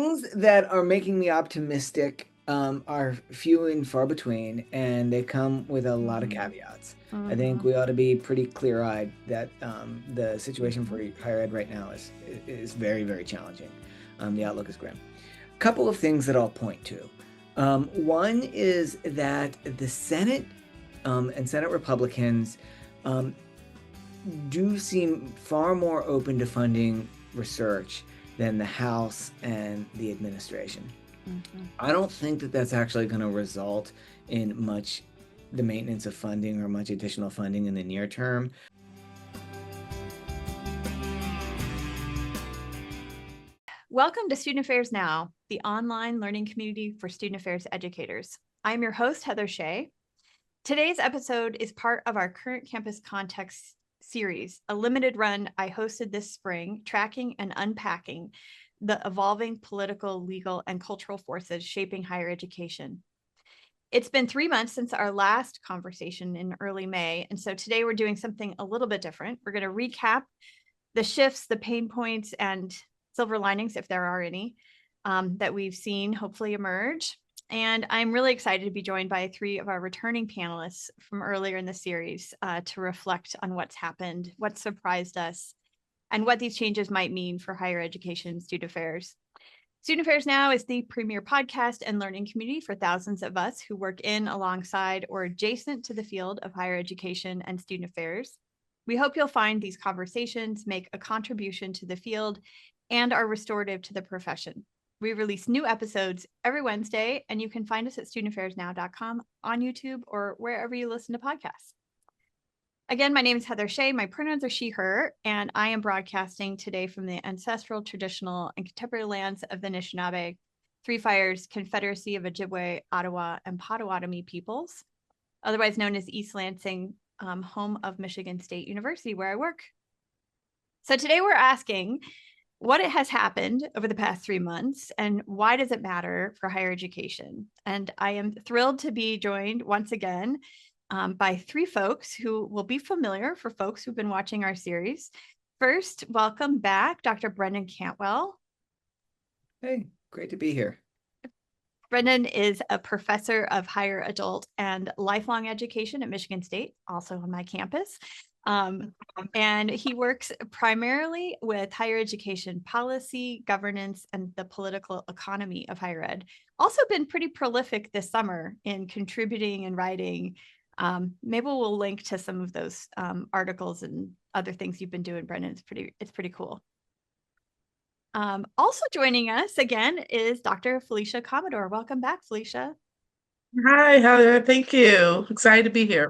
things that are making me optimistic are few and far between, and they come with a lot of caveats. I think we ought to be pretty clear-eyed that the situation for higher ed right now is very, very challenging. The outlook is grim. A couple of things that I'll point to. One is that the Senate and Senate Republicans do seem far more open to funding research than the House and the administration. I don't think that that's actually going to result in much the maintenance of funding or much additional funding in the near term. Welcome to Student Affairs Now, the online learning community for student affairs educators. I'm your host, Heather Shea. Today's episode is part of our Current Campus Context series, a limited run I hosted this spring, tracking and unpacking the evolving political, legal, and cultural forces shaping higher education. It's been 3 months since our last conversation in early May, and so today we're doing something a little bit different. We're going to recap the shifts, the pain points, and silver linings, if there are any, that we've seen hopefully emerge. And I'm really excited to be joined by 3 of our returning panelists from earlier in the series to reflect on what's happened, what surprised us, and what these changes might mean for higher education and student affairs. Student Affairs Now is the premier podcast and learning community for thousands of us who work in, alongside, or adjacent to the field of higher education and student affairs. We hope you'll find these conversations make a contribution to the field and are restorative to the profession. We release new episodes every Wednesday, and you can find us at studentaffairsnow.com, on YouTube, or wherever you listen to podcasts. Again, my name is Heather Shea. My pronouns are she, her, and I am broadcasting today from the ancestral, traditional, and contemporary lands of the Anishinaabe, Three Fires Confederacy of Ojibwe, Ottawa, and Potawatomi peoples, otherwise known as East Lansing, home of Michigan State University, where I work. So today we're asking what it has happened over the past 3 months and why does it matter for higher education? And I am thrilled to be joined once again by 3 folks who will be familiar for folks who've been watching our series. First, welcome back, Dr. Brendan Cantwell. Hey, great to be here. Brendan is a professor of higher adult and lifelong education at Michigan State, also on my campus. And he works primarily with higher education policy, governance, and the political economy of higher ed. Also been pretty prolific this summer in contributing and writing. Maybe we'll link to some of those articles and other things you've been doing, Brendan. It's pretty cool. Also joining us again is Dr. Felecia Commodore. Welcome back, Felecia. Hi, Heather. Thank you. Excited to be here.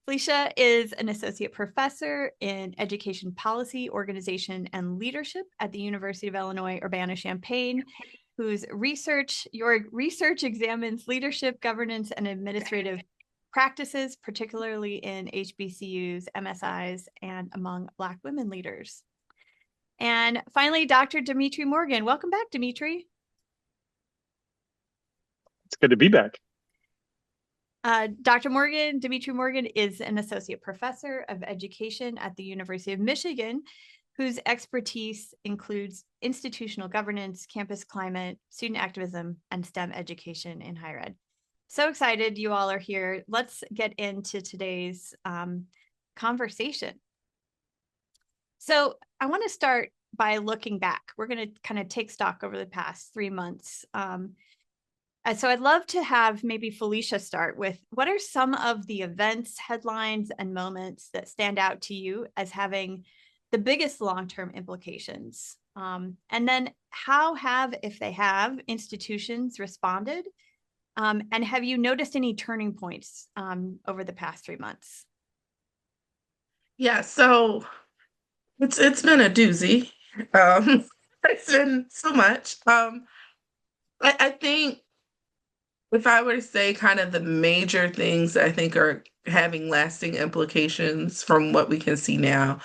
Felecia is an associate professor in education policy, organization, and leadership at the University of Illinois Urbana-Champaign, your research examines leadership, governance, and administrative practices, particularly in HBCUs, MSIs, and among Black women leaders. And finally, Dr. Demetri Morgan. Welcome back, Demetri. It's good to be back. Demetri Morgan is an associate professor of education at the University of Michigan, whose expertise includes institutional governance, campus climate, student activism, and STEM education in higher ed. So excited you all are here. Let's get into today's conversation. So I want to start by looking back. We're going to kind of take stock over the past 3 months. So I'd love to have maybe Felecia start with what are some of the events, headlines, and moments that stand out to you as having the biggest long-term implications? And then how have, if they have, institutions responded? And have you noticed any turning points over the past 3 months? Yeah, so it's been a doozy. It's been so much. I think if I were to say kind of the major things that I think are having lasting implications from what we can see now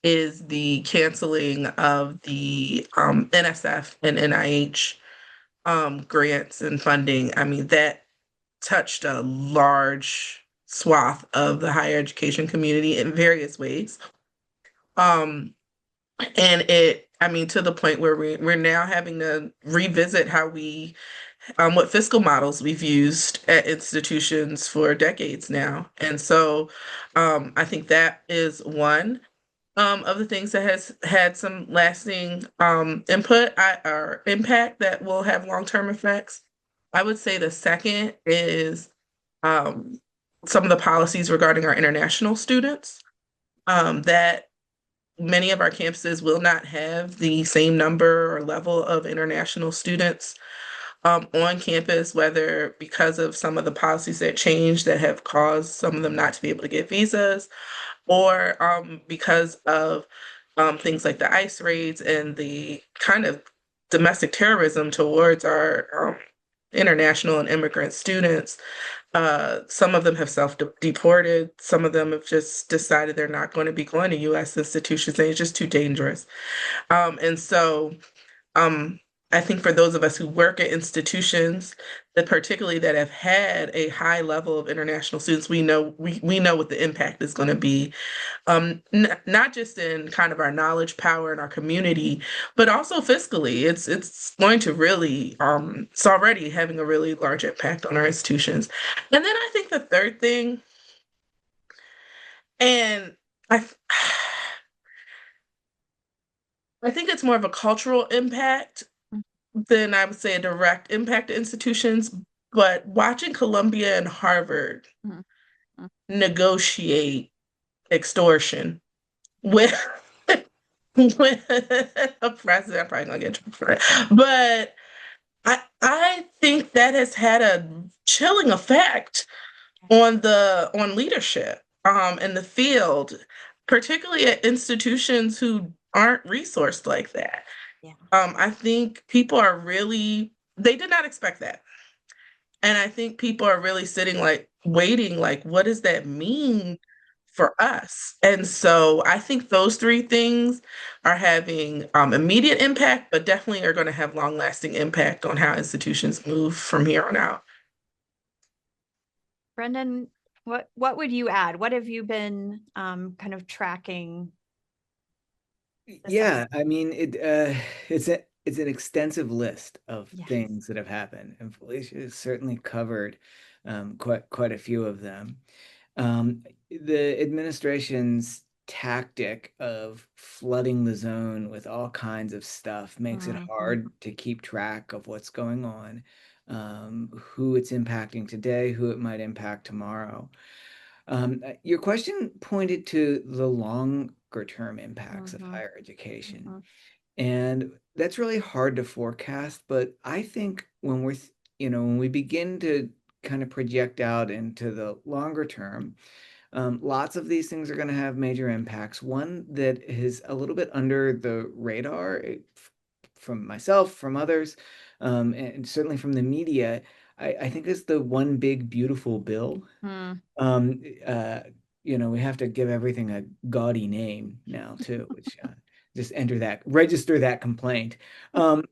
is the canceling of the NSF and NIH grants and funding. I mean, that touched a large swath of the higher education community in various ways. And I mean, to the point where we're now having to revisit how what fiscal models we've used at institutions for decades now. And so I think that is one of the things that has had some lasting or impact that will have long-term effects. I would say the second is um, some of the policies regarding our international students, that many of our campuses will not have the same number or level of international students on campus, whether because of some of the policies that changed that have caused some of them not to be able to get visas, or because of things like the ICE raids and the kind of domestic terrorism towards our international and immigrant students. Some of them have self-deported. Some of them have just decided they're not going to be going to U.S. institutions. And it's just too dangerous. And so um, I think for those of us who work at institutions that particularly that have had a high level of international students, we know what the impact is going to be, not just in kind of our knowledge power in our community, but also fiscally. It's going to really it's already having a really large impact on our institutions. And then I think the third thing, and I I think it's more of a cultural impact than I would say a direct impact to institutions, but watching Columbia and Harvard Mhm. negotiate extortion with with a president, I'm probably gonna get in trouble for that. But I think that has had a chilling effect on leadership in the field, particularly at institutions who aren't resourced like that. Yeah. I think people are really, they did not expect that. And I think people are really sitting like waiting, like, what does that mean for us? And so I think those three things are having immediate impact, but definitely are going to have long lasting impact on how institutions move from here on out. Brendan, what would you add? What have you been kind of tracking? Yeah, I mean it's an extensive list of Yes. things that have happened, and Felicia has certainly covered quite a few of them. The administration's tactic of flooding the zone with all kinds of stuff makes it Mhm. hard to keep track of what's going on, who it's impacting today, who it might impact tomorrow. Your question pointed to the longer term impacts of Mhm. higher education. Mhm. And that's really hard to forecast, but I think when we begin to kind of project out into the longer term, lots of these things are going to have major impacts. One that is a little bit under the radar from myself, from others, and certainly from the media, I think is the one big beautiful bill. Mhm. Um, uh, we have to give everything a gaudy name now too, which just register that complaint. Um,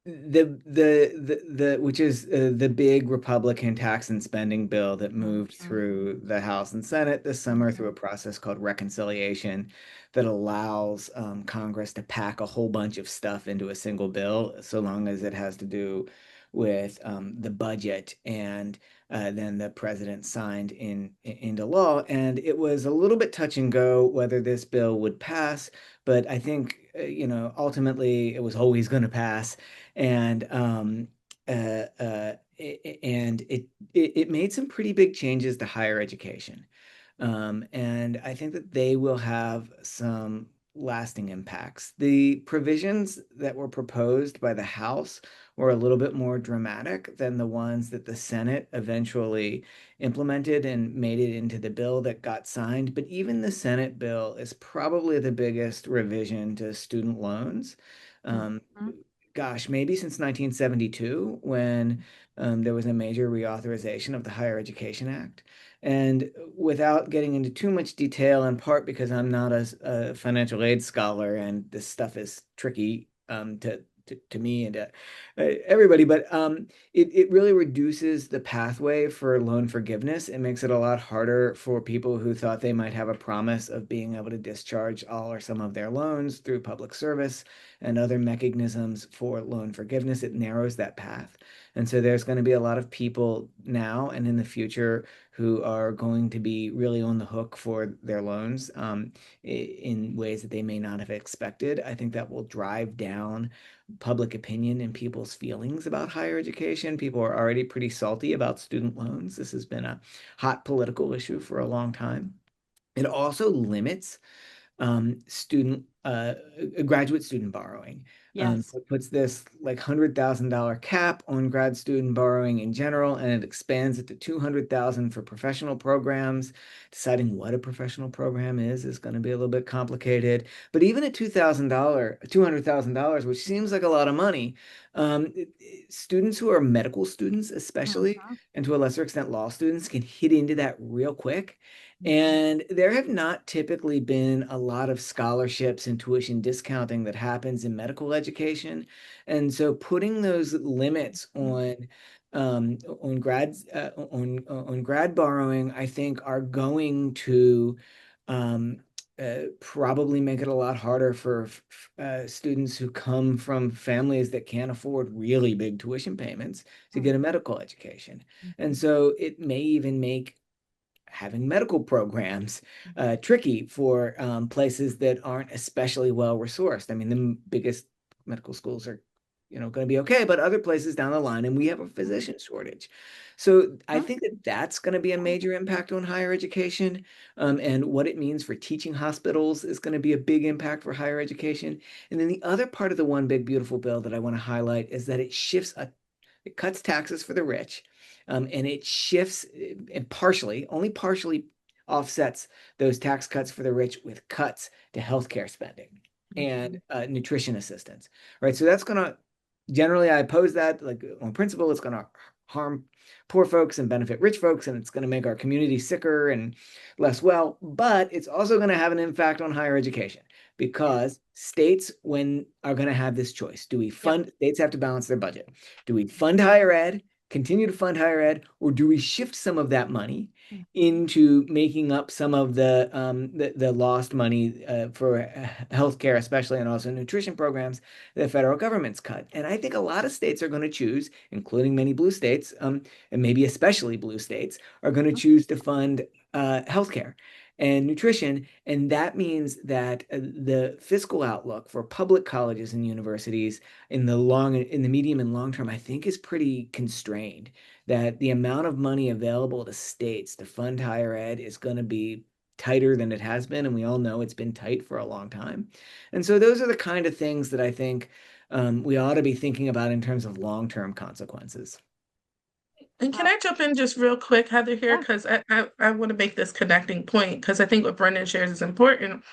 the which is the big Republican tax and spending bill that moved Mhm. through the House and Senate this summer through a process called reconciliation that allows Congress to pack a whole bunch of stuff into a single bill, so long as it has to do with the budget, and then the president signed into law. And it was a little bit touch and go whether this bill would pass, but I think ultimately it was always going to pass. And it made some pretty big changes to higher education. And I think that they will have some lasting impacts. The provisions that were proposed by the House were a little bit more dramatic than the ones that the Senate eventually implemented and made it into the bill that got signed. But even the Senate bill is probably the biggest revision to student loans. Um, Mhm. Gosh, maybe since 1972, when there was a major reauthorization of the Higher Education Act. And without getting into too much detail, in part because I'm not a financial aid scholar and this stuff is tricky to me and to everybody, but it really reduces the pathway for loan forgiveness. It makes it a lot harder for people who thought they might have a promise of being able to discharge all or some of their loans through public service and other mechanisms for loan forgiveness. It narrows that path. And so there's going to be a lot of people now and in the future who are going to be really on the hook for their loans in ways that they may not have expected. I think that will drive down public opinion and people's feelings about higher education. People are already pretty salty about student loans. This has been a hot political issue for a long time. It also limits student graduate student borrowing. Yes. So it puts this like $100,000 cap on grad student borrowing in general, and it expands it to 200,000 for professional programs. Deciding what a professional program is going to be a little bit complicated. But even at $200,000, which seems like a lot of money, students who are medical students, especially, and to a lesser extent law students, can hit into that real quick. And there have not typically been a lot of scholarships and tuition discounting that happens in medical education. And so putting those limits on grad borrowing, I think are going to probably make it a lot harder for students who come from families that can't afford really big tuition payments to get a medical education. And so it may even make having medical programs tricky for places that aren't especially well resourced. I mean, the biggest medical schools are, going to be okay, but other places down the line, and we have a physician shortage. So I think that that's going to be a major impact on higher education, and what it means for teaching hospitals is going to be a big impact for higher education. And then the other part of the One Big Beautiful Bill that I want to highlight is that it cuts taxes for the rich, and it shifts and only partially offsets those tax cuts for the rich with cuts to healthcare spending and nutrition assistance. Right. So that's going to generally, I oppose that. Like on principle, it's going to harm poor folks and benefit rich folks, and it's going to make our community sicker and less well. But it's also going to have an impact on higher education because states, when are going to have this choice, states have to balance their budget. Do we fund higher ed, continue to fund higher ed, or do we shift some of that money into making up some of the lost money for healthcare, especially, and also nutrition programs the federal government's cut? And I think a lot of states are going to choose, including many blue states, and maybe especially blue states, are going to choose to fund healthcare and nutrition. And that means that the fiscal outlook for public colleges and universities in the medium and long term, I think is pretty constrained. That the amount of money available to states to fund higher ed is going to be tighter than it has been. And we all know it's been tight for a long time. And so those are the kind of things that I think we ought to be thinking about in terms of long-term consequences. And can I jump in just real quick, Heather, here? Because I want to make this connecting point, because I think what Brendan shares is important,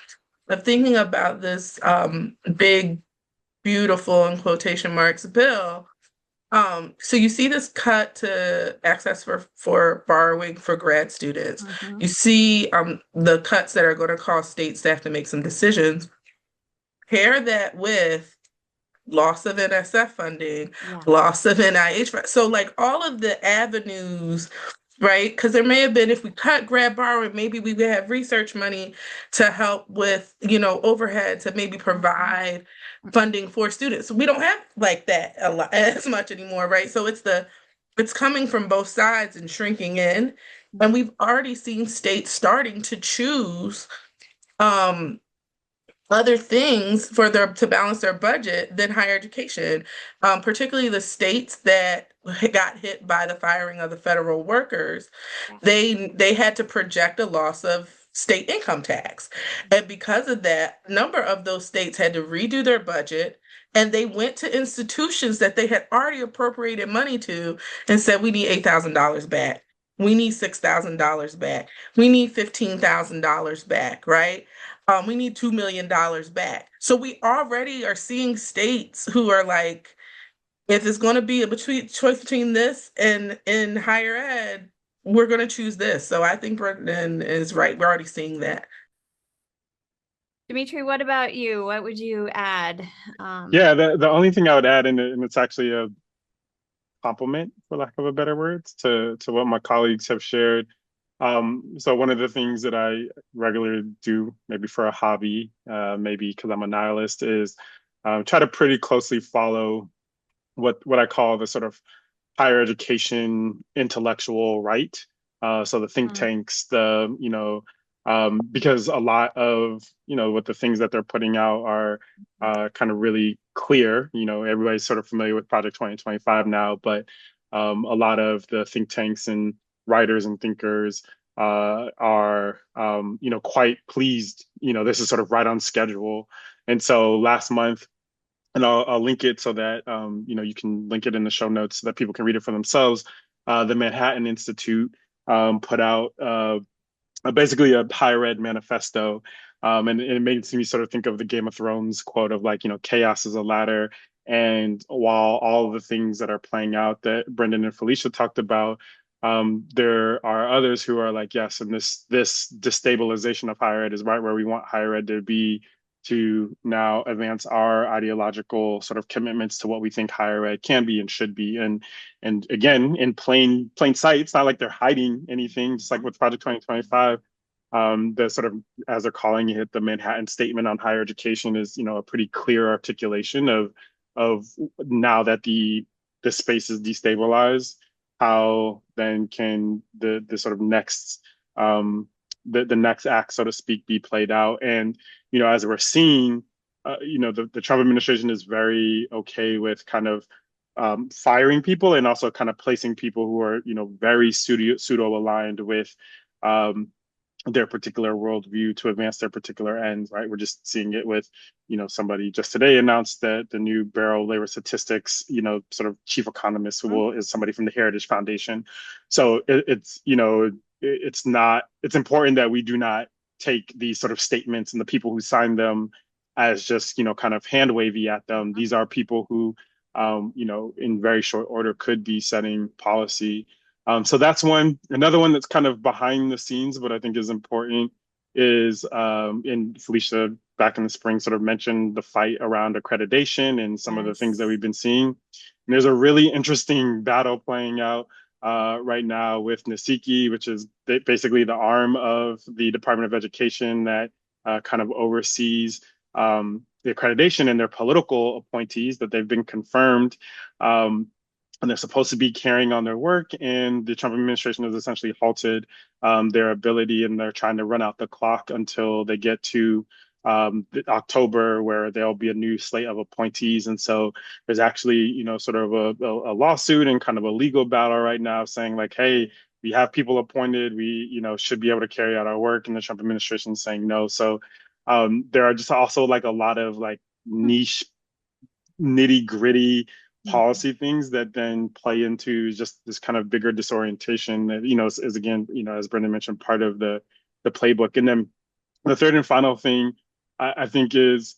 of thinking about this big, beautiful, in quotation marks, bill. So you see this cut to access for borrowing for grad students. You see the cuts that are going to cause state staff to make some decisions. Pair that with loss of NSF funding, loss of NIH. So like all of the avenues, right? Because there may have been, if we cut grad borrowing, maybe we would have research money to help with, overhead to maybe provide funding for students. So we don't have like that a lot as much anymore, right? So it's coming from both sides and shrinking in. And we've already seen states starting to choose other things to balance their budget than higher education, particularly the states that got hit by the firing of the federal workers. They had to project a loss of state income tax. And because of that, a number of those states had to redo their budget, and they went to institutions that they had already appropriated money to and said, we need $8,000 back. We need $6,000 back. We need $15,000 back, right? We need $2 million back. So we already are seeing states who are like, if it's going to be a choice between this and in higher ed, we're going to choose this. So I think Brendan is right. We're already seeing that. Demetri, what about you? What would you add? Yeah, the only thing I would add, and it's actually a compliment, for lack of a better words, to what my colleagues have shared. So one of the things that I regularly do, maybe for a hobby, maybe because I'm a nihilist, is try to pretty closely follow what I call the sort of higher education intellectual right. So the think tanks, because a lot of what the things that they're putting out are kind of really clear. Everybody's sort of familiar with Project 2025 now, but a lot of the think tanks and writers and thinkers are quite pleased. This is sort of right on schedule. And so last month, and I'll link it so that you can link it in the show notes so that people can read it for themselves. The Manhattan Institute put out basically a higher ed manifesto, and it makes me sort of think of the Game of Thrones quote of like, chaos is a ladder. And while all of the things that are playing out that Brendan and Felecia talked about, there are others who are like, yes, and this destabilization of higher ed is right where we want higher ed to be, to now advance our ideological sort of commitments to what we think higher ed can be and should be. And again, in plain sight, it's not like they're hiding anything, just like with Project 2025. The sort of, as they're calling it, the Manhattan Statement on Higher Education is, a pretty clear articulation of now that the space is destabilized, how then can the sort of next the next act, so to speak, be played out. And as we're seeing, the Trump administration is very okay with kind of firing people and also kind of placing people who are, very pseudo aligned with their particular worldview to advance their particular ends, right? We're just seeing it with, somebody just today announced that the new Barrow Labor Statistics, sort of chief economist is somebody from the Heritage Foundation. So it's important that we do not take these sort of statements and the people who signed them as just, kind of hand wavy at them. These are people who, in very short order could be setting policy. So that's one. Another one that's kind of behind the scenes, but I think is important, is and Felecia back in the spring sort of mentioned the fight around accreditation and some of the things that we've been seeing. And there's a really interesting battle playing out right now with NASIKI, which is basically the arm of the Department of Education that kind of oversees the accreditation, and their political appointees that they've been confirmed. And they're supposed to be carrying on their work, and the Trump administration has essentially halted their ability, and they're trying to run out the clock until they get to October, where there'll be a new slate of appointees. And so there's actually, sort of a lawsuit and kind of a legal battle right now saying like, hey, we have people appointed, we, should be able to carry out our work, and the Trump administration is saying no. So there are just also like a lot of like niche, nitty gritty policy things that then play into just this kind of bigger disorientation that, is again, as Brendan mentioned, part of the playbook. And then the third and final thing I think is,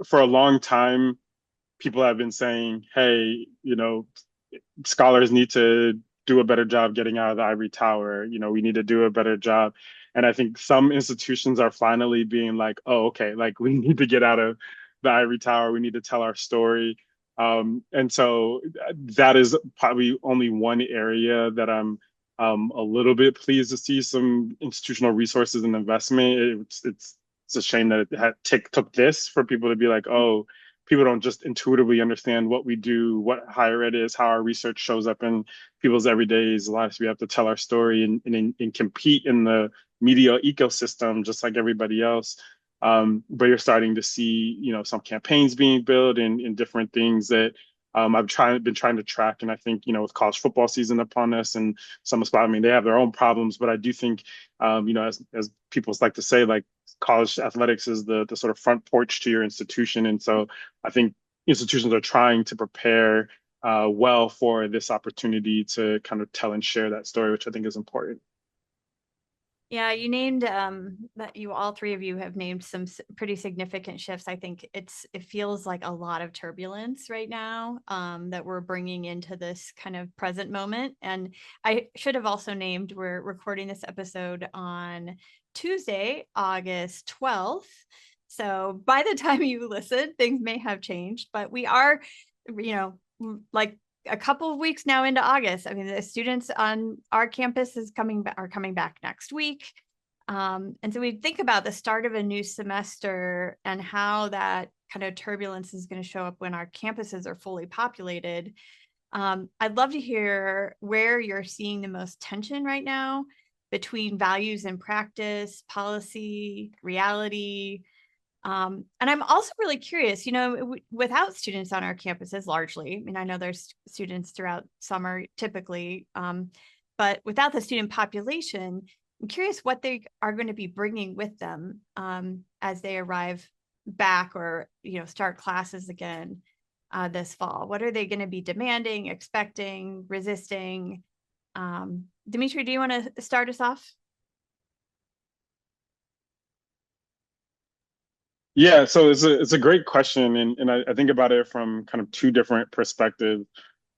for a long time, people have been saying, hey, scholars need to do a better job getting out of the ivory tower. We need to do a better job. And I think some institutions are finally being like, oh, okay, like we need to get out of the ivory tower. We need to tell our story. And so that is probably only one area that I'm a little bit pleased to see some institutional resources and investment. It's a shame that it took this for people to be like, oh, people don't just intuitively understand what we do, what higher ed is, how our research shows up in people's everyday lives. We have to tell our story and compete in the media ecosystem just like everybody else. But you're starting to see, some campaigns being built and different things that I've been trying to track. And I think, with college football season upon us and some spot, I mean, they have their own problems, but I do think, as people like to say, like college athletics is the sort of front porch to your institution. And so I think institutions are trying to prepare well for this opportunity to kind of tell and share that story, which I think is important. Yeah, you named that all three of you have named some pretty significant shifts. I think it feels like a lot of turbulence right now that we're bringing into this kind of present moment. And I should have also named, we're recording this episode on Tuesday, August 12th. So by the time you listen, things may have changed, but we are, like a couple of weeks now into August. I mean, the students on our campus are coming back next week. And so we think about the start of a new semester and how that kind of turbulence is going to show up when our campuses are fully populated. I'd love to hear where you're seeing the most tension right now between values and practice, policy, reality. And I'm also really curious, without students on our campuses largely, I mean, I know there's students throughout summer typically, but without the student population, I'm curious what they are going to be bringing with them as they arrive back or, start classes again this fall. What are they going to be demanding, expecting, resisting? Demetri, do you want to start us off? Yeah, so it's a great question, and I think about it from kind of two different perspectives.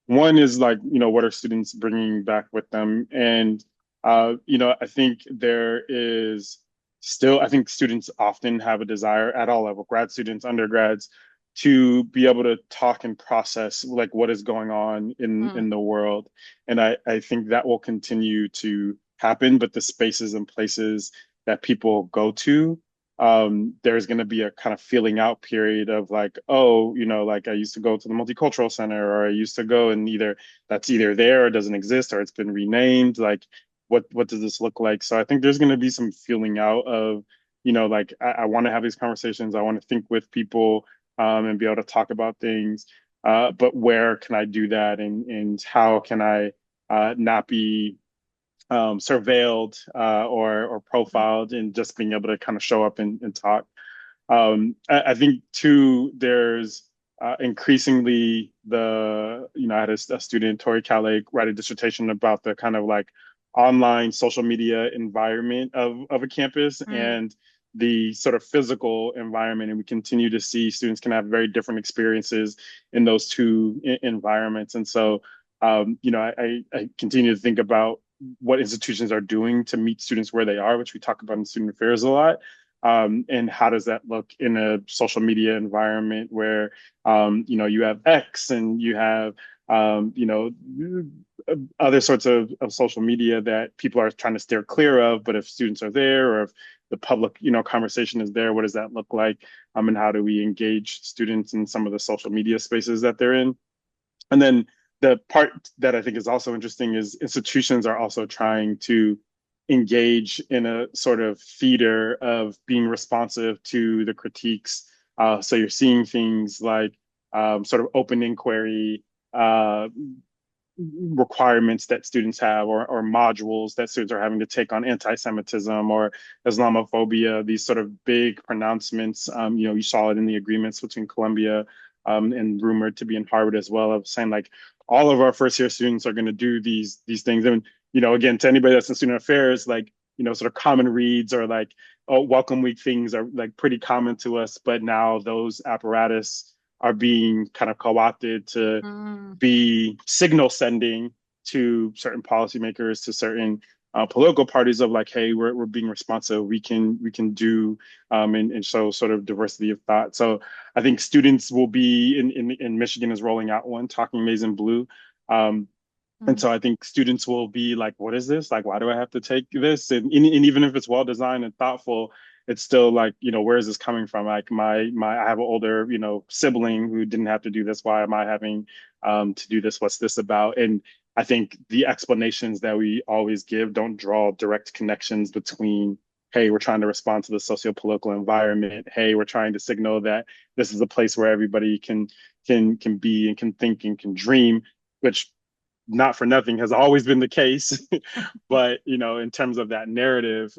One is like, what are students bringing back with them? And I think there is still, I think students often have a desire at all level, grad students, undergrads, to be able to talk and process like what is going on in the world. And I think that will continue to happen, but the spaces and places that people go to, there's going to be a kind of feeling out period of like, oh, like I used to go to the multicultural center, or I used to go, and that's either there or doesn't exist, or it's been renamed. Like, what does this look like? So I think there's going to be some feeling out of, like I want to have these conversations. I want to think with people, and be able to talk about things. But where can I do that, and how can I not be surveilled or profiled, and just being able to kind of show up and talk. I think too, there's increasingly I had a student, Tori Calais, write a dissertation about the kind of like online social media environment of a campus and the sort of physical environment. And we continue to see students can have very different experiences in those two environments. And so, I continue to think about what institutions are doing to meet students where they are, which we talk about in student affairs a lot. And how does that look in a social media environment where, you have X and you have, other sorts of social media that people are trying to steer clear of. But if students are there, or if the public, conversation is there, what does that look like? And how do we engage students in some of the social media spaces that they're in? And then the part that I think is also interesting is institutions are also trying to engage in a sort of theater of being responsive to the critiques. So you're seeing things like sort of open inquiry requirements that students have, or modules that students are having to take on anti-Semitism or Islamophobia, these sort of big pronouncements. You saw it in the agreements between Columbia and rumored to be in Harvard as well, of saying like all of our first year students are going to do these things. And, again, to anybody that's in student affairs, like, sort of common reads or like, oh, welcome week things are like pretty common to us. But now those apparatus are being kind of co-opted to be signal sending to certain policymakers, to certain political parties of like, hey, we're being responsive. We can do and so sort of diversity of thought. So I think students will be in Michigan is rolling out one, Talking Maize and Blue. And so I think students will be like, what is this? Like, why do I have to take this? And even if it's well designed and thoughtful, it's still like, where is this coming from? Like I have an older, sibling who didn't have to do this. Why am I having to do this? What's this about? And I think the explanations that we always give don't draw direct connections between, hey, we're trying to respond to the socio-political environment. Hey, we're trying to signal that this is a place where everybody can be and can think and can dream, which not for nothing has always been the case. But, in terms of that narrative,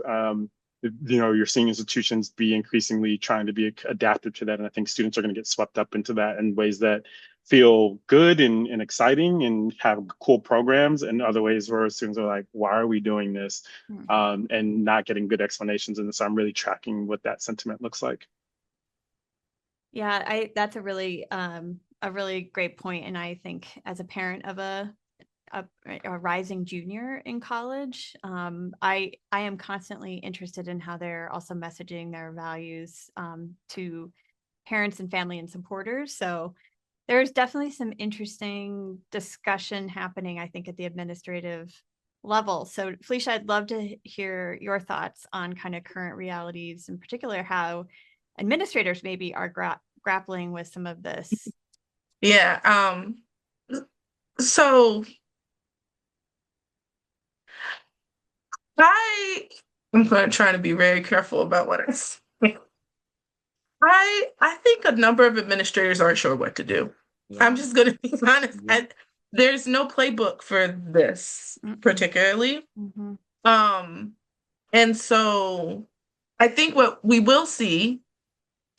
you're seeing institutions be increasingly trying to be adaptive to that. And I think students are going to get swept up into that in ways that feel good and exciting and have cool programs, and other ways where students are like, why are we doing this? And not getting good explanations. And so I'm really tracking what that sentiment looks like. Yeah, that's a really great point. And I think as a parent of a a rising junior in college, I am constantly interested in how they're also messaging their values to parents and family and supporters. So there's definitely some interesting discussion happening, I think, at the administrative level. So Felecia, I'd love to hear your thoughts on kind of current realities, in particular, how administrators maybe are grappling with some of this. Yeah. So I'm going to try to be very careful about what I say. I think a number of administrators aren't sure what to do. Yeah. I'm just going to be honest. Yeah. There's no playbook for this particularly. And so I think what we will see,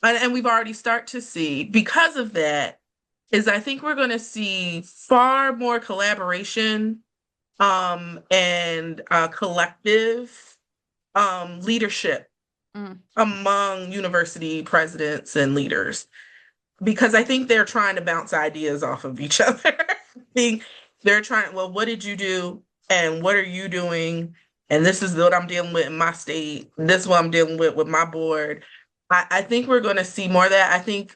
and we've already started to see because of that, is I think we're going to see far more collaboration and collective leadership among university presidents and leaders, because I think they're trying to bounce ideas off of each other. They're trying, well, what did you do? And what are you doing? And this is what I'm dealing with in my state. This is what I'm dealing with my board. I think we're going to see more of that. I think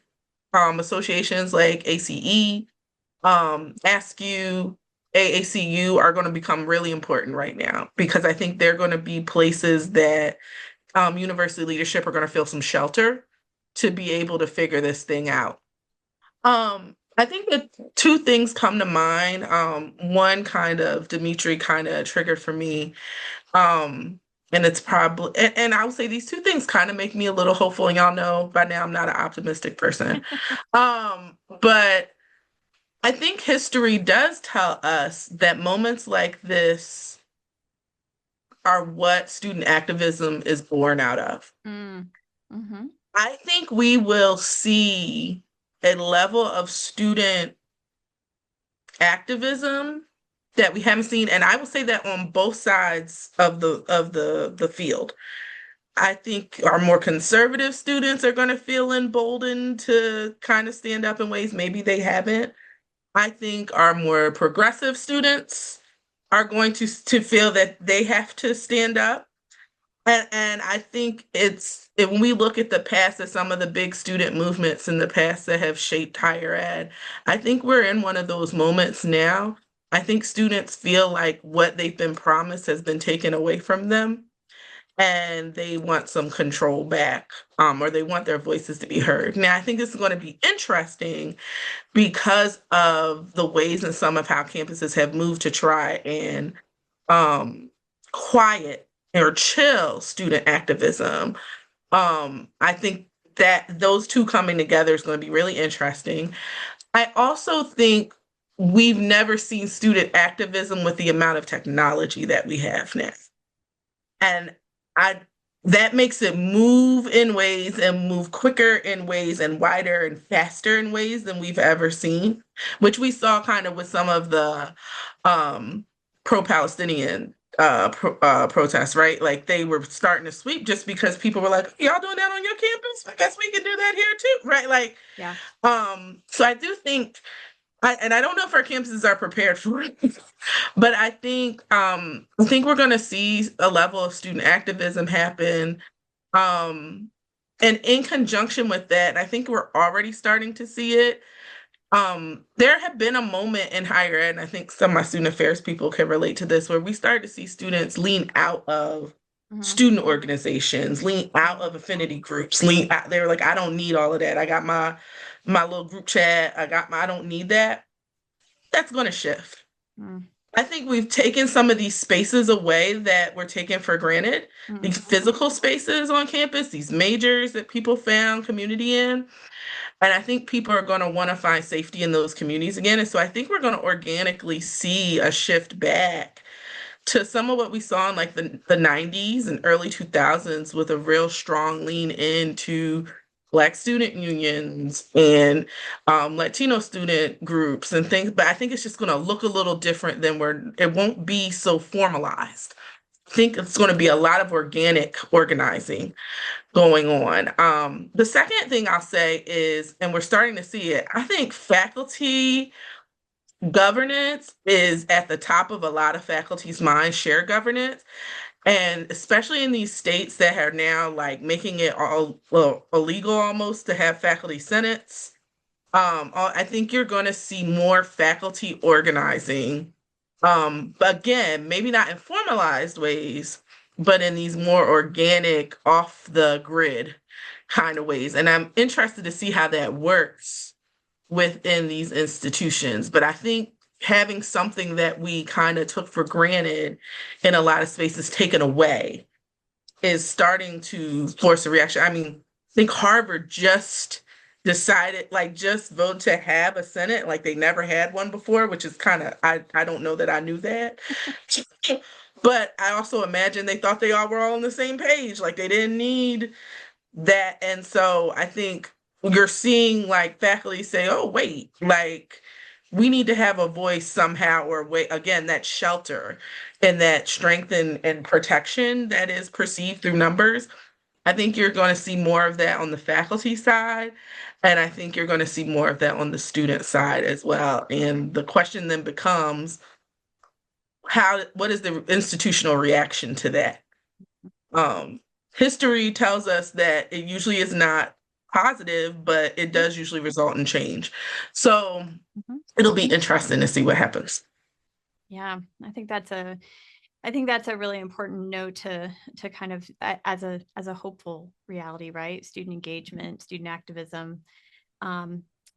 associations like ACE, ASCU, AACU are going to become really important right now, because I think they're going to be places that university leadership are going to feel some shelter to be able to figure this thing out. I think that two things come to mind. One kind of Demetri kind of triggered for me. And it's probably, and I would say these two things kind of make me a little hopeful. And y'all know by now I'm not an optimistic person. But I think history does tell us that moments like this are what student activism is born out of. I think we will see a level of student activism that we haven't seen, and I will say that on both sides of the field. I think our more conservative students are going to feel emboldened to kind of stand up in ways maybe they haven't. I think our more progressive students are going to feel that they have to stand up. And I think when we look at the past, at some of the big student movements in the past that have shaped higher ed, I think we're in one of those moments now. I think students feel like what they've been promised has been taken away from them, and they want some control back, or they want their voices to be heard. Now, I think this is going to be interesting because of the ways and some of how campuses have moved to try and quiet or chill student activism. I think that those two coming together is going to be really interesting. I also think we've never seen student activism with the amount of technology that we have now. And that makes it move in ways and move quicker in ways and wider and faster in ways than we've ever seen, which we saw kind of with some of the pro-Palestinian protests, right? Like they were starting to sweep just because people were like, y'all doing that on your campus? I guess we can do that here too, right? Like, yeah. So I do think, and I don't know if our campuses are prepared for it, but I think we're going to see a level of student activism happen. And in conjunction with that, I think we're already starting to see it. There had been a moment in higher ed, and I think some of my student affairs people can relate to this, where we started to see students lean out of student organizations, lean out of affinity groups, lean out. They were like, I don't need all of that. I got my little group chat. I don't need that. That's going to shift. I think we've taken some of these spaces away that were taken for granted, these physical spaces on campus, these majors that people found community in. And I think people are going to want to find safety in those communities again. And so I think we're going to organically see a shift back to some of what we saw in like the 90s and early 2000s, with a real strong lean into Black student unions and Latino student groups and things. But I think it's just going to look a little different than it won't be so formalized. I think it's going to be a lot of organic organizing going on. The second thing I'll say is, and we're starting to see it, I think faculty governance is at the top of a lot of faculty's minds, shared governance. And especially in these states that are now like making it all illegal almost to have faculty senates, I think you're going to see more faculty organizing. But again, maybe not in formalized ways, but in these more organic, off the grid kind of ways. And I'm interested to see how that works within these institutions. But I think having something that we kind of took for granted in a lot of spaces taken away is starting to force a reaction. I mean, I think Harvard just decided, like, just vote to have a Senate, like they never had one before, which is kind of, I don't know that I knew that. But I also imagine they thought they all were all on the same page, like they didn't need that. And so I think you're seeing like faculty say, oh, wait, like we need to have a voice somehow, or wait, again, that shelter and that strength and protection that is perceived through numbers. I think you're going to see more of that on the faculty side. And I think you're going to see more of that on the student side as well. And the question then becomes, what is the institutional reaction to that? History tells us that it usually is not positive, but it does usually result in change. So it'll be interesting to see what happens. Yeah, I think that's a really important note to kind of as a hopeful reality, right? Student engagement, student activism.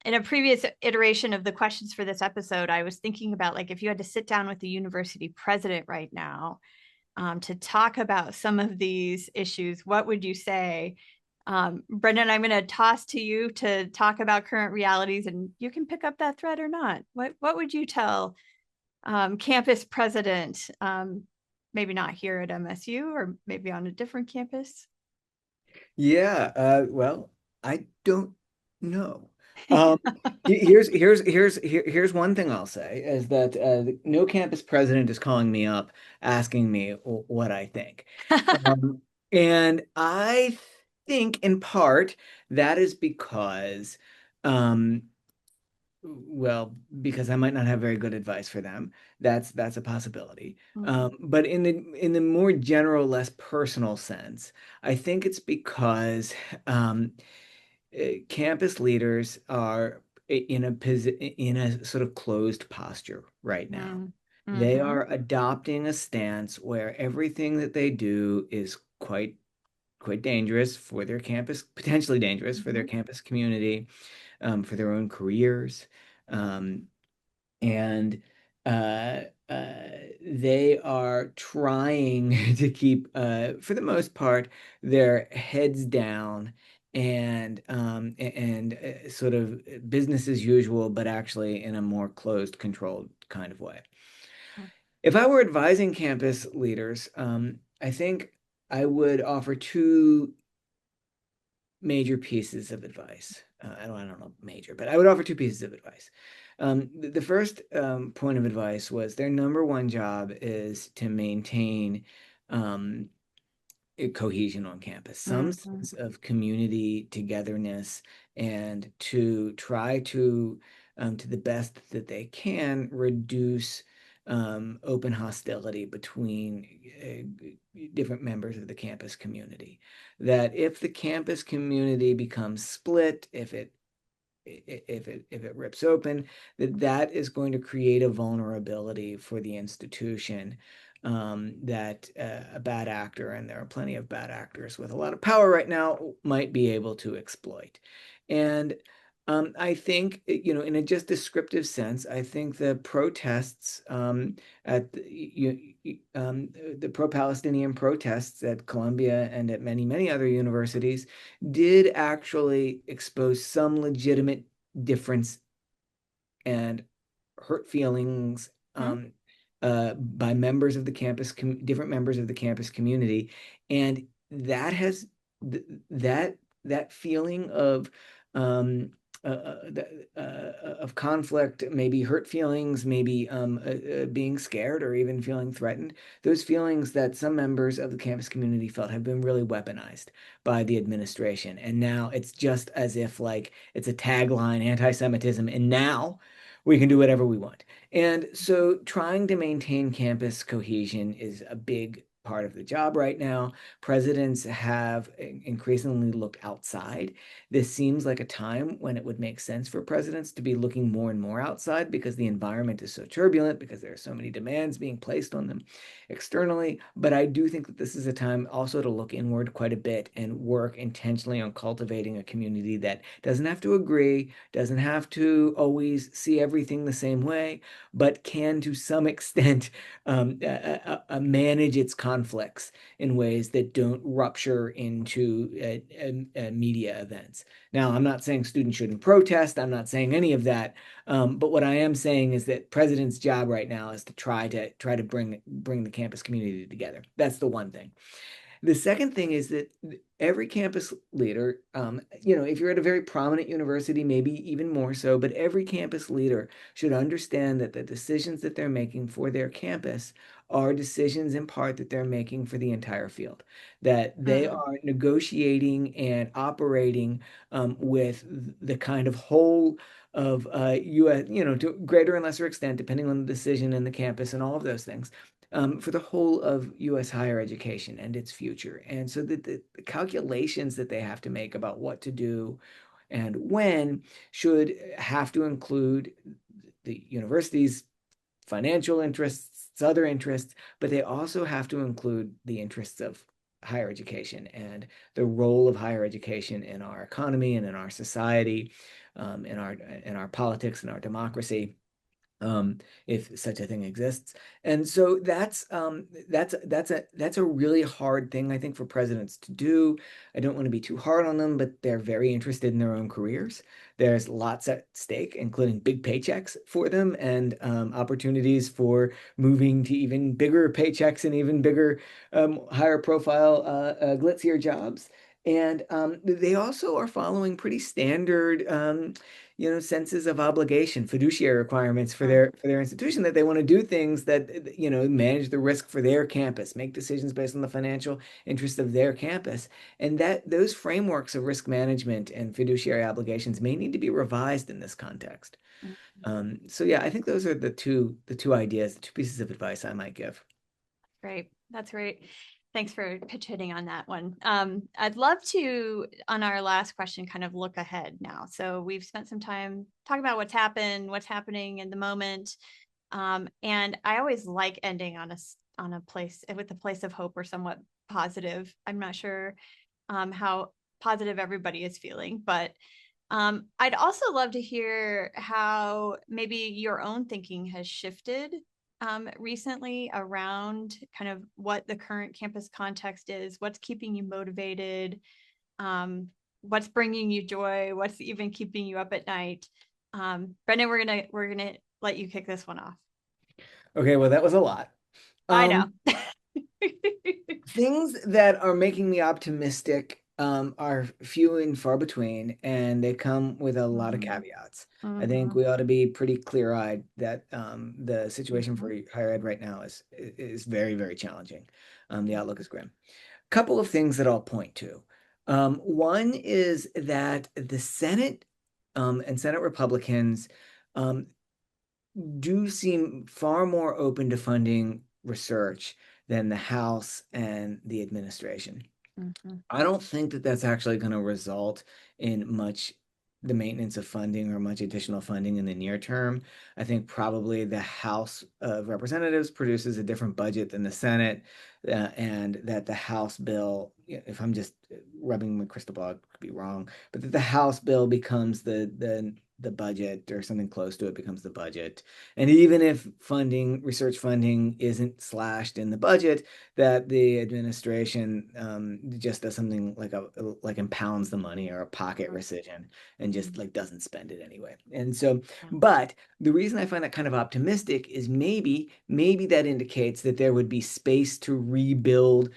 In a previous iteration of the questions for this episode, I was thinking about like if you had to sit down with the university president right now to talk about some of these issues, what would you say? Brendan, I'm going to toss to you to talk about current realities, and you can pick up that thread or not. What would you tell campus president, maybe not here at MSU or maybe on a different campus? Yeah, well, I don't know. Here's one thing I'll say is that no campus president is calling me up asking me what I think. And I think in part that is because well, because I might not have very good advice for them. That's a possibility. But in the more general, less personal sense, I think it's because campus leaders are in a sort of closed posture right now. They are adopting a stance where everything that they do is quite dangerous for their campus, potentially dangerous for their campus community, for their own careers. And uh, they are trying to keep, for the most part, their heads down and sort of business as usual, but actually in a more closed, controlled kind of way. If I were advising campus leaders, I think I would offer two major pieces of advice. I don't know major, but I would offer two pieces of advice. The first point of advice was their number one job is to maintain cohesion on campus, some sense of community togetherness, and to try to the best that they can, reduce open hostility between different members of the campus community. That if the campus community becomes split, if it rips open, that is going to create a vulnerability for the institution that a bad actor, and there are plenty of bad actors with a lot of power right now, might be able to exploit. And I think, in a just descriptive sense, I think the protests at the pro-Palestinian protests at Columbia and at many, many other universities did actually expose some legitimate difference and hurt feelings by members of the campus, different members of the campus community, and that has that feeling of conflict, maybe hurt feelings, maybe being scared or even feeling threatened. Those feelings that some members of the campus community felt have been really weaponized by the administration. And now it's just as if like it's a tagline, anti-Semitism. And now we can do whatever we want. And so trying to maintain campus cohesion is a big part of the job right now. Presidents have increasingly looked outside. This seems like a time when it would make sense for presidents to be looking more and more outside because the environment is so turbulent, because there are so many demands being placed on them externally. But I do think that this is a time also to look inward quite a bit and work intentionally on cultivating a community that doesn't have to agree, doesn't have to always see everything the same way, but can to some extent manage its conflicts in ways that don't rupture into media events. Now, I'm not saying students shouldn't protest. I'm not saying any of that. But what I am saying is that president's job right now is to try to bring the campus community together. That's the one thing. The second thing is that every campus leader, if you're at a very prominent university, maybe even more so, but every campus leader should understand that the decisions that they're making for their campus are decisions in part that they're making for the entire field, that they are negotiating and operating with the kind of whole of US, to greater and lesser extent, depending on the decision in the campus and all of those things for the whole of US higher education and its future. And so the calculations that they have to make about what to do and when should have to include the university's financial interests, its other interests, but they also have to include the interests of higher education and the role of higher education in our economy and in our society, in our politics and our democracy, if such a thing exists. And so that's a really hard thing, I think, for presidents to do. I don't want to be too hard on them, but they're very interested in their own careers. There's lots at stake, including big paychecks for them and opportunities for moving to even bigger paychecks and even bigger, higher profile, glitzier jobs. And they also are following pretty standard senses of obligation, fiduciary requirements for their institution, that they want to do things that manage the risk for their campus, make decisions based on the financial interest of their campus, and that those frameworks of risk management and fiduciary obligations may need to be revised in this context. So yeah, I think those are the two ideas, the two pieces of advice I might give. Great, that's great. Thanks for pitch hitting on that one. I'd love to, on our last question, kind of look ahead now. So we've spent some time talking about what's happened, what's happening in the moment. And I always like ending on a place with a place of hope or somewhat positive. I'm not sure how positive everybody is feeling, but I'd also love to hear how maybe your own thinking has shifted recently around kind of what the current campus context is, what's keeping you motivated, what's bringing you joy, what's even keeping you up at night. Brendan, we're gonna let you kick this one off. Okay, well, that was a lot. I know. Things that are making me optimistic are few and far between, and they come with a lot of caveats. I think we ought to be pretty clear-eyed that the situation for higher ed right now is very, very challenging. The outlook is grim. Couple of things that I'll point to. One is that the Senate and Senate Republicans do seem far more open to funding research than the House and the administration. I don't think that that's actually going to result in much the maintenance of funding or much additional funding in the near term. I think probably the House of Representatives produces a different budget than the Senate, and that the House bill, if I'm just rubbing my crystal ball, could be wrong, but that the House bill becomes the budget, or something close to it becomes the budget. And even if research funding isn't slashed in the budget, that the administration just does something like impounds the money, or a pocket rescission, and just like doesn't spend it anyway. And so, but the reason I find that kind of optimistic is maybe that indicates that there would be space to rebuild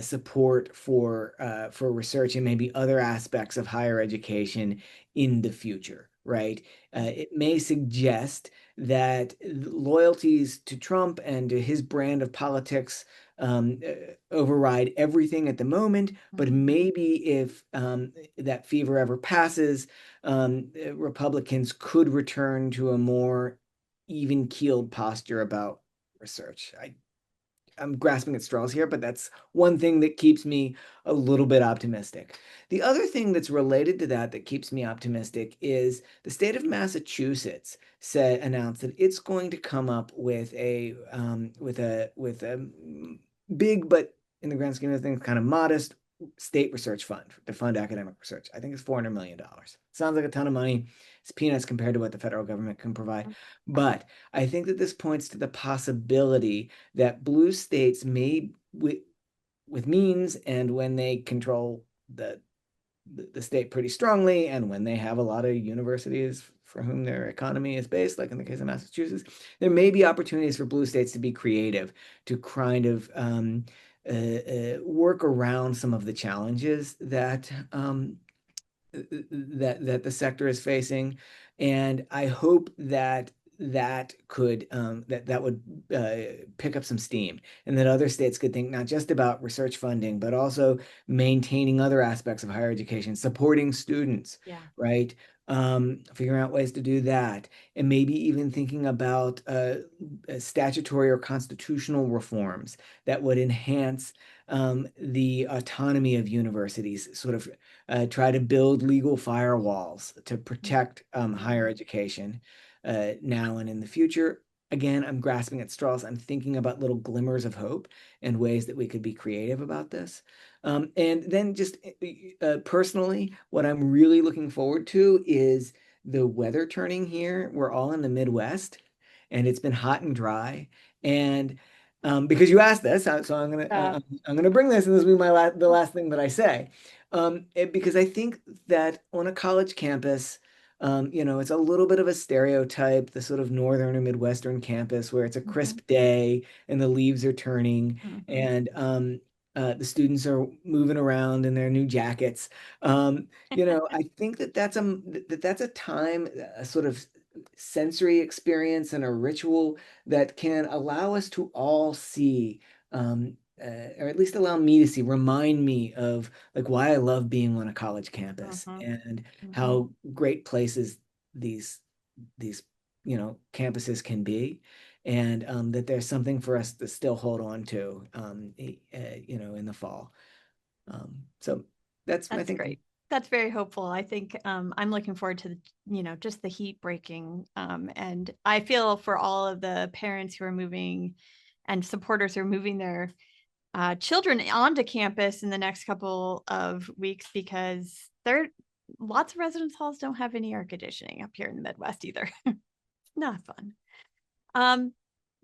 support for research and maybe other aspects of higher education in the future, right? It may suggest that loyalties to Trump and to his brand of politics override everything at the moment, but maybe if that fever ever passes, Republicans could return to a more even-keeled posture about research. I'm grasping at straws here, but that's one thing that keeps me a little bit optimistic. The other thing that's related to that keeps me optimistic is the state of Massachusetts announced that it's going to come up with a big, but in the grand scheme of things, kind of modest state research fund to fund academic research. I think it's $400 million. Sounds like a ton of money. It's peanuts compared to what the federal government can provide. But I think that this points to the possibility that blue states may, with means and when they control the state pretty strongly, and when they have a lot of universities for whom their economy is based, like in the case of Massachusetts, there may be opportunities for blue states to be creative, to kind of work around some of the challenges that the sector is facing. And I hope that that would pick up some steam, and that other states could think not just about research funding, but also maintaining other aspects of higher education, supporting students, right? Figuring out ways to do that, and maybe even thinking about statutory or constitutional reforms that would enhance the autonomy of universities, sort of try to build legal firewalls to protect higher education now and in the future. Again, I'm grasping at straws. I'm thinking about little glimmers of hope and ways that we could be creative about this. And then just personally, what I'm really looking forward to is the weather turning here. We're all in the Midwest, and it's been hot and dry. And because you asked this, so I'm gonna bring this, and this will be the last thing that I say, because I think that on a college campus, it's a little bit of a stereotype, the sort of northern or Midwestern campus where it's a crisp day and the leaves are turning, and the students are moving around in their new jackets. I think that's a time, a sort of sensory experience and a ritual that can allow us to all see, or at least allow me to see, remind me of like why I love being on a college campus, and how great places these campuses can be, and that there's something for us to still hold on to, in the fall. So that's my thinking. Great. That's very hopeful. I think I'm looking forward to just the heat breaking, and I feel for all of the parents who are moving and supporters who are moving their children onto campus in the next couple of weeks, because lots of residence halls don't have any air conditioning up here in the Midwest either. Not fun.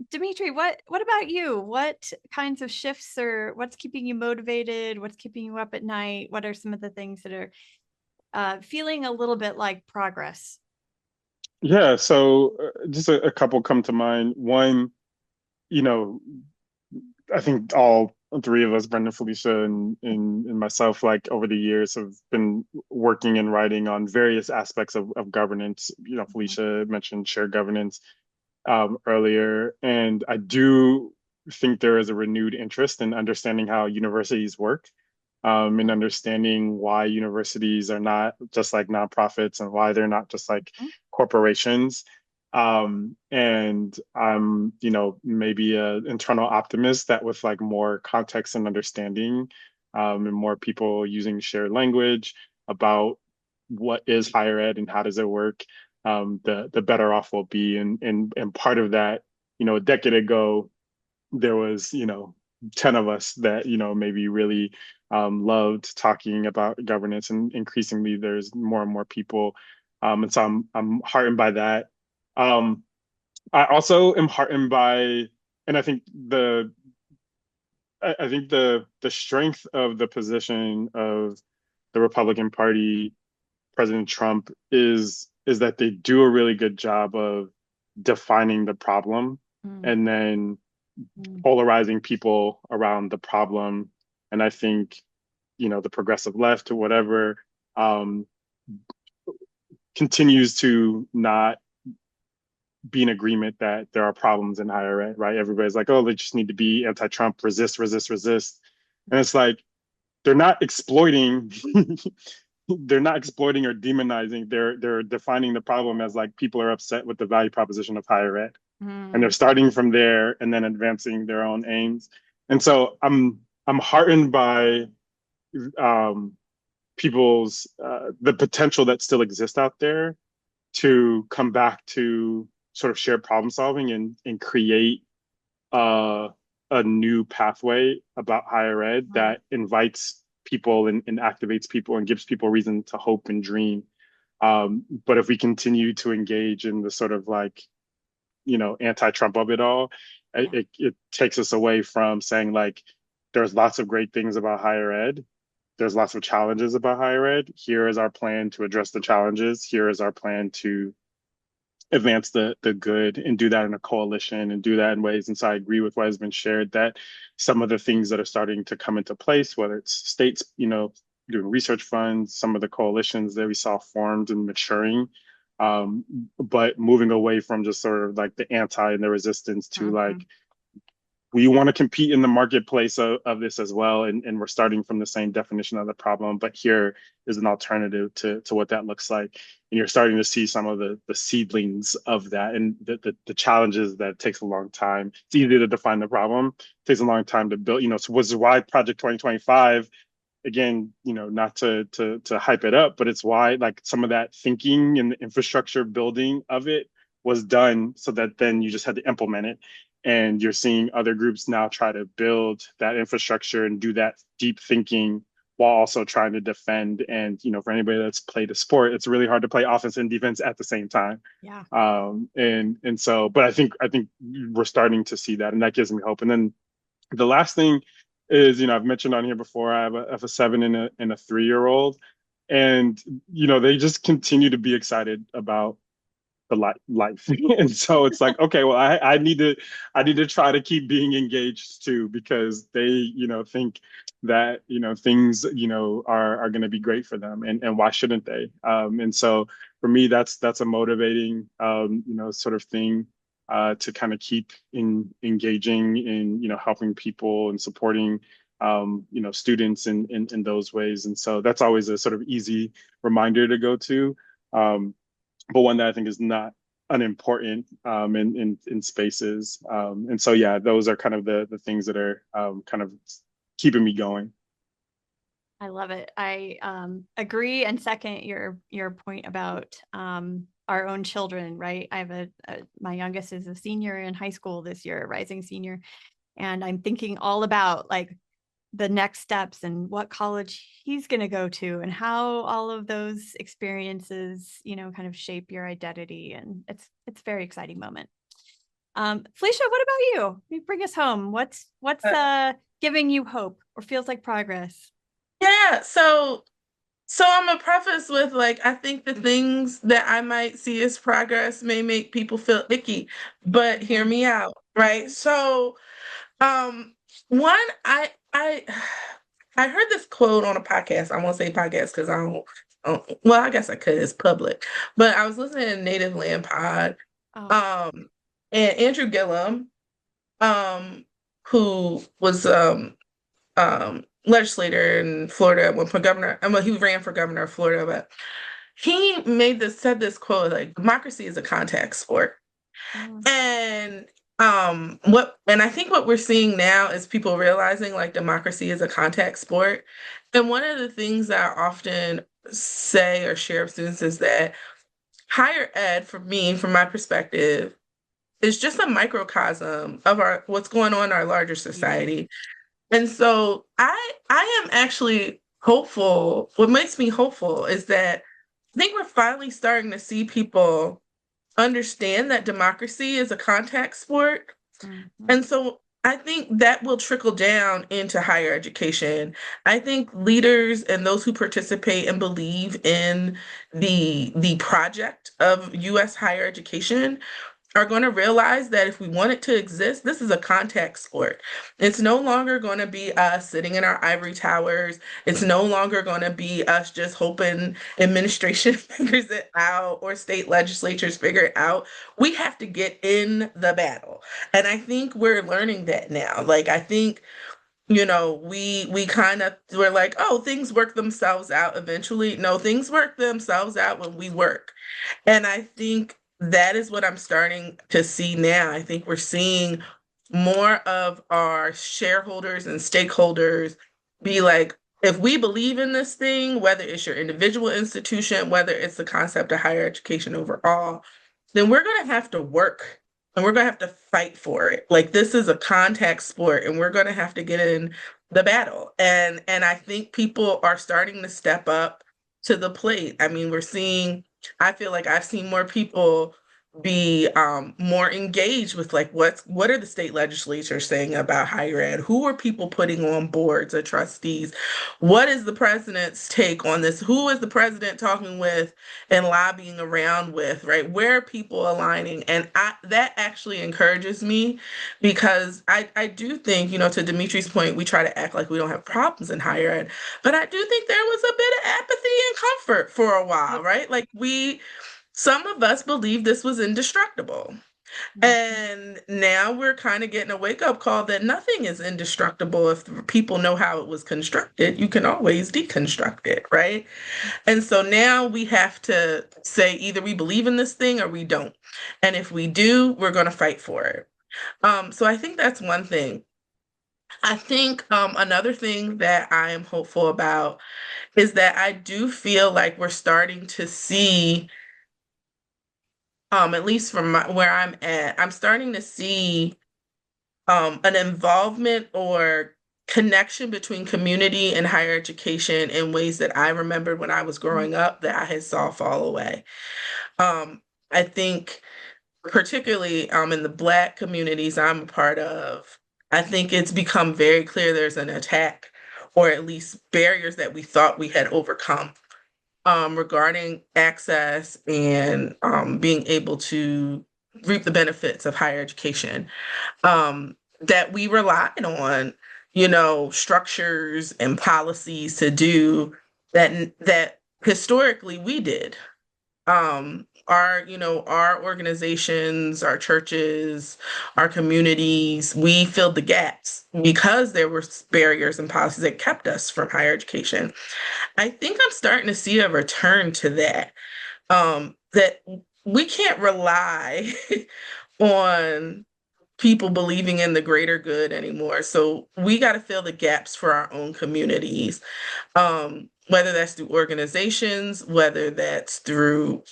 Demetri, what about you? What kinds of shifts, or what's keeping you motivated? What's keeping you up at night? What are some of the things that are feeling a little bit like progress? Yeah, so just a couple come to mind. One, I think all three of us, Brendan, Felecia, and myself, like over the years, have been working and writing on various aspects of governance. Felecia mentioned shared governance earlier, and I do think there is a renewed interest in understanding how universities work, and understanding why universities are not just like nonprofits and why they're not just like corporations. And I'm, maybe an internal optimist that with like more context and understanding, and more people using shared language about what is higher ed and how does it work, the better off we'll be. And part of that, a decade ago, there was, 10 of us that, maybe really loved talking about governance, and increasingly there's more and more people. And so I'm heartened by that. I also am heartened by, and I think the strength of the position of the Republican Party, President Trump, is that they do a really good job of defining the problem and then polarizing people around the problem. And I think, the progressive left or whatever, continues to not be in agreement that there are problems in higher ed, right? Everybody's like, oh, they just need to be anti-Trump, resist, resist, resist. And it's like, they're not exploiting they're not exploiting or demonizing. They're defining the problem as like people are upset with the value proposition of higher ed. And they're starting from there and then advancing their own aims. And so I'm heartened by people's the potential that still exists out there to come back to sort of shared problem solving and create a new pathway about higher ed that invites people and activates people and gives people reason to hope and dream. But if we continue to engage in the sort of like, anti-Trump of it all, it takes us away from saying like, there's lots of great things about higher ed. There's lots of challenges about higher ed. Here is our plan to address the challenges. Here is our plan to advance the good and do that in a coalition and do that in ways. And so I agree with what has been shared, that some of the things that are starting to come into place, whether it's states, doing research funds, some of the coalitions that we saw formed and maturing, but moving away from just sort of like the anti and the resistance to like, we want to compete in the marketplace of this as well. And we're starting from the same definition of the problem, but here is an alternative to what that looks like. And you're starting to see some of the seedlings of that and the challenges that it takes a long time. It's easy to define the problem. It takes a long time to build, so was why Project 2025, again, not to hype it up, but it's why like some of that thinking and the infrastructure building of it was done so that then you just had to implement it. And you're seeing other groups now try to build that infrastructure and do that deep thinking while also trying to defend. And, for anybody that's played a sport, it's really hard to play offense and defense at the same time. Yeah. And so, but I think we're starting to see that, and that gives me hope. And then the last thing is, I've mentioned on here before, I have a 7 and a 3-year-old, and, they just continue to be excited about the life. And so it's like, okay, well, I need to try to keep being engaged too, because they, think that, things, are going to be great for them, and why shouldn't they? And so for me, that's a motivating, sort of thing, to kind of keep engaging in, helping people and supporting, students in those ways. And so that's always a sort of easy reminder to go to. But one that I think is not unimportant, in spaces. And so, yeah, those are kind of the things that are kind of keeping me going. I love it. I agree and second your point about our own children, right? I have my youngest is a senior in high school this year, a rising senior, and I'm thinking all about like the next steps and what college he's going to go to and how all of those experiences, kind of shape your identity. And it's a very exciting moment. Felecia, what about you? You bring us home. What's giving you hope or feels like progress? Yeah. So I'm gonna preface with like, I think the things that I might see as progress may make people feel icky, but hear me out, right? So, one, I heard this quote on a podcast. I won't say podcast because I don't, well, I guess I could. It's public, but I was listening to Native Land Pod, and Andrew Gillum, who was legislator in Florida at one point, governor. Well, he ran for governor of Florida, but he said this quote like, "Democracy is a contact sport," and I think what we're seeing now is people realizing like democracy is a contact sport. And one of the things that I often say or share with students is that higher ed, for me, from my perspective, is just a microcosm of what's going on in our larger society. And so I am actually hopeful. What makes me hopeful is that I think we're finally starting to see people understand that democracy is a contact sport. And so I think that will trickle down into higher education. I think leaders and those who participate and believe in the project of US higher education are going to realize that if we want it to exist, this is a contact sport. It's no longer going to be us sitting in our ivory towers. It's no longer going to be us just hoping administration figures it out or state legislatures figure it out. We have to get in the battle. And I think we're learning that now. Like, I think, you know, we kind of we're like, oh, things work themselves out eventually. No, things work themselves out when we work. And I think that is what I'm starting to see now. I think we're seeing more of our shareholders and stakeholders be like, if we believe in this thing, whether it's your individual institution, whether it's the concept of higher education overall, then we're going to have to work and we're going to have to fight for it. Like, this is a contact sport and we're going to have to get in the battle. And I think people are starting to step up to the plate. I mean, I feel like I've seen more people be more engaged with like what are the state legislatures saying about higher ed? Who are people putting on boards of trustees? What is the president's take on this? Who is the president talking with and lobbying around with, right? Where are people aligning? And that actually encourages me because I do think, you know, to Demetri's point, we try to act like we don't have problems in higher ed, but I do think there was a bit of apathy and comfort for a while, right? Like some of us believed this was indestructible. And now we're kind of getting a wake-up call that nothing is indestructible. If people know how it was constructed, you can always deconstruct it, right? And so now we have to say either we believe in this thing or we don't. And if we do, we're going to fight for it. So I think that's one thing. I think another thing that I am hopeful about is that I do feel like we're starting to see at least from where I'm at, I'm starting to see an involvement or connection between community and higher education in ways that I remembered when I was growing up that I had saw fall away. I think particularly in the Black communities I'm a part of, I think it's become very clear there's an attack or at least barriers that we thought we had overcome regarding access and being able to reap the benefits of higher education, that we relied on, you know, structures and policies to do that historically we did. Our organizations, our churches, our communities, we filled the gaps because there were barriers and policies that kept us from higher education. I think I'm starting to see a return to that, that we can't rely on people believing in the greater good anymore. So we got to fill the gaps for our own communities, whether that's through organizations, whether that's through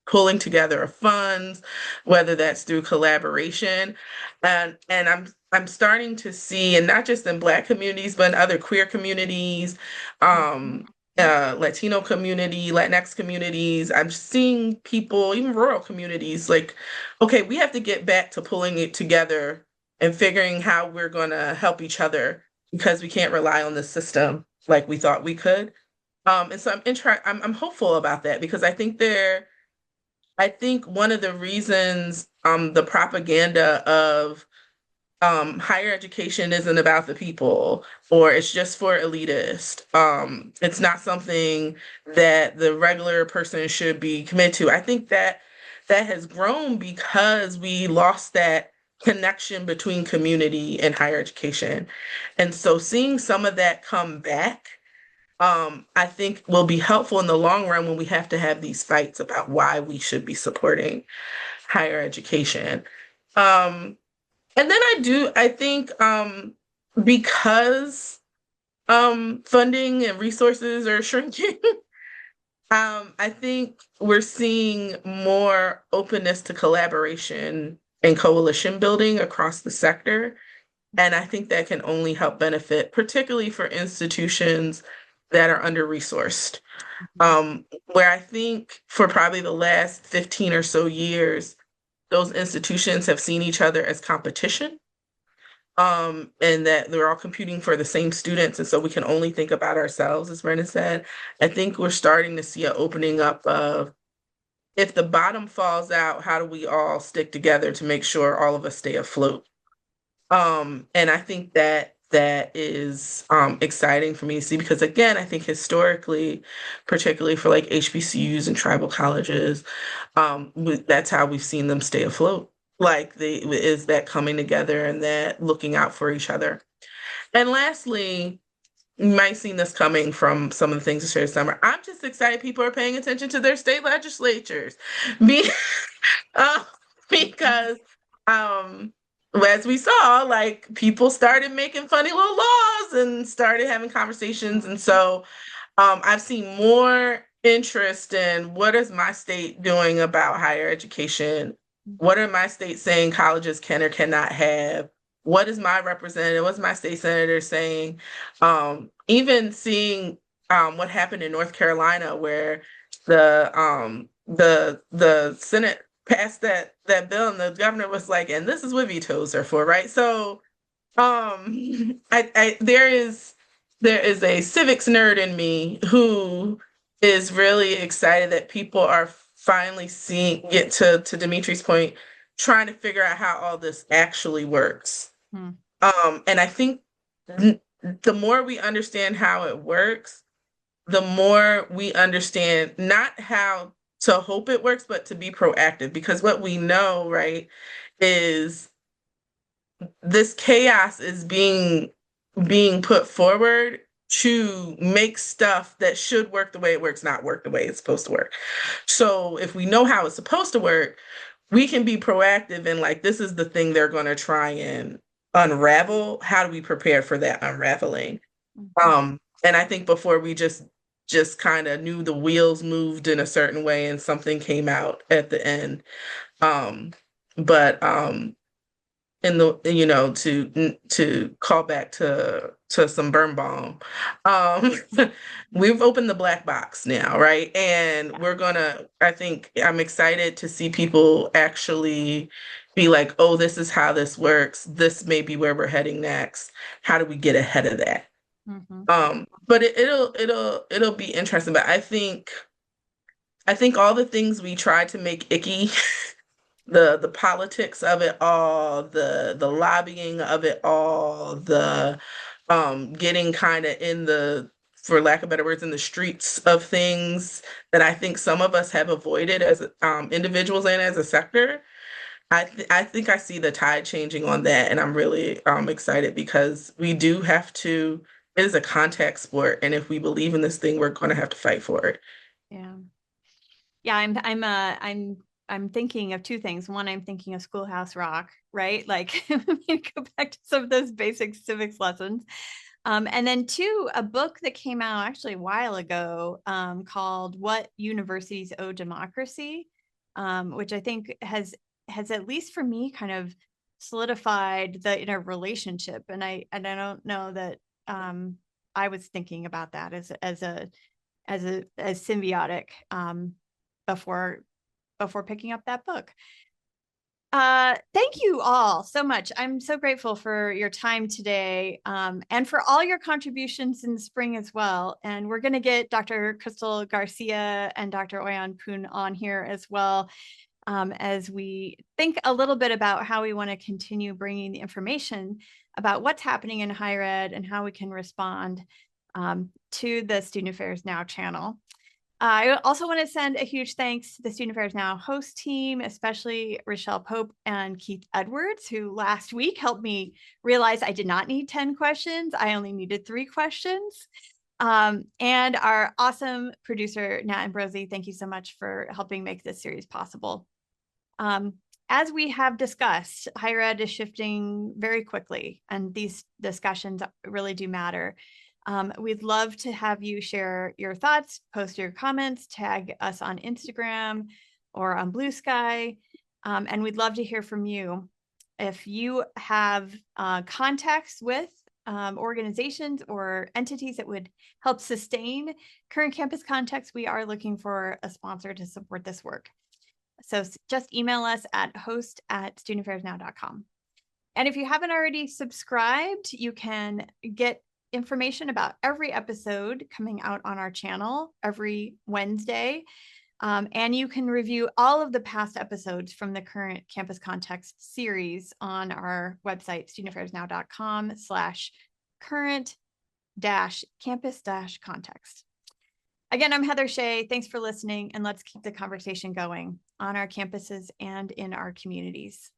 pulling together of funds, whether that's through collaboration. And I'm starting to see, and not just in Black communities, but in other queer communities, Latino community, Latinx communities. I'm seeing people, even rural communities, like, okay, we have to get back to pulling it together and figuring how we're going to help each other because we can't rely on the system like we thought we could. And so I'm hopeful about that because I think one of the reasons the propaganda of higher education isn't about the people or it's just for elitists. It's not something that the regular person should be committed to. I think that has grown because we lost that connection between community and higher education. And so seeing some of that come back, I think will be helpful in the long run when we have to have these fights about why we should be supporting higher education. And then I think because funding and resources are shrinking, I think we're seeing more openness to collaboration and coalition building across the sector. And I think that can only help benefit, particularly for institutions that are under-resourced. Where I think for probably the last 15 or so years, those institutions have seen each other as competition, and that they're all competing for the same students. And so we can only think about ourselves, as Brendan said. I think we're starting to see an opening up of if the bottom falls out, how do we all stick together to make sure all of us stay afloat? And I think that is exciting for me to see, because again, I think historically, particularly for like HBCUs and tribal colleges, that's how we've seen them stay afloat. Like is that coming together and that looking out for each other. And lastly, you might have seen this coming from some of the things this year summer. I'm just excited people are paying attention to their state legislatures. Be, uh, because as we saw, like people started making funny little laws and started having conversations. And so I've seen more interest in what is my state doing about higher education? What are my states saying colleges can or cannot have? What is my representative? What's my state senator saying? Even seeing what happened in North Carolina, where the Senate passed that bill, and the governor was like, "And this is what vetoes are for," right? So there is a civics nerd in me who is really excited that people are finally get to Demetri's point, trying to figure out how all this actually works. And I think the more we understand how it works, the more we understand not how to hope it works, but to be proactive. Because what we know, right, is this chaos is being put forward to make stuff that should work the way it works not work the way it's supposed to work. So if we know how it's supposed to work, we can be proactive and like, this is the thing they're going to try and unravel. How do we prepare for that unraveling? And I think before we just kind of knew the wheels moved in a certain way and something came out at the end. But in the, you know, to call back to some Birnbaum, we've opened the black box now, right? And I think I'm excited to see people actually be like, oh, this is how this works. This may be where we're heading next. How do we get ahead of that? But it'll be interesting. But I think all the things we tried to make icky, the politics of it all, the lobbying of it all, the getting kind of in the, for lack of better words, in the streets of things that I think some of us have avoided as individuals and as a sector. I think I see the tide changing on that, and I'm really excited, because we do have to. It is a contact sport, and if we believe in this thing, we're going to have to fight for it. Yeah. I'm thinking of two things. One, I'm thinking of Schoolhouse Rock, right? Like go back to some of those basic civics lessons. And then two, a book that came out actually a while ago called What Universities Owe Democracy, which I think has at least for me kind of solidified the interrelationship. And I don't know that I was thinking about that as symbiotic before picking up that book. Thank you all so much. I'm so grateful for your time today and for all your contributions in the spring as well. And we're going to get Dr. Crystal Garcia and Dr. Oyan Poon on here as well, as we think a little bit about how we want to continue bringing the information about what's happening in higher ed and how we can respond to the Student Affairs Now channel. I also want to send a huge thanks to the Student Affairs Now host team, especially Rochelle Pope and Keith Edwards, who last week helped me realize I did not need 10 questions. I only needed 3 questions. And our awesome producer, Nat Ambrosi, thank you so much for helping make this series possible. As we have discussed, higher ed is shifting very quickly, and these discussions really do matter. We'd love to have you share your thoughts, post your comments, tag us on Instagram or on Blue Sky, and we'd love to hear from you. If you have contacts with organizations or entities that would help sustain current campus context, we are looking for a sponsor to support this work. So just email us at host@studentaffairsnow.com. And if you haven't already subscribed, you can get information about every episode coming out on our channel every Wednesday. And you can review all of the past episodes from the current Campus Context series on our website, studentaffairsnow.com/current-campus-context. Again, I'm Heather Shea. Thanks for listening, and let's keep the conversation going on our campuses and in our communities.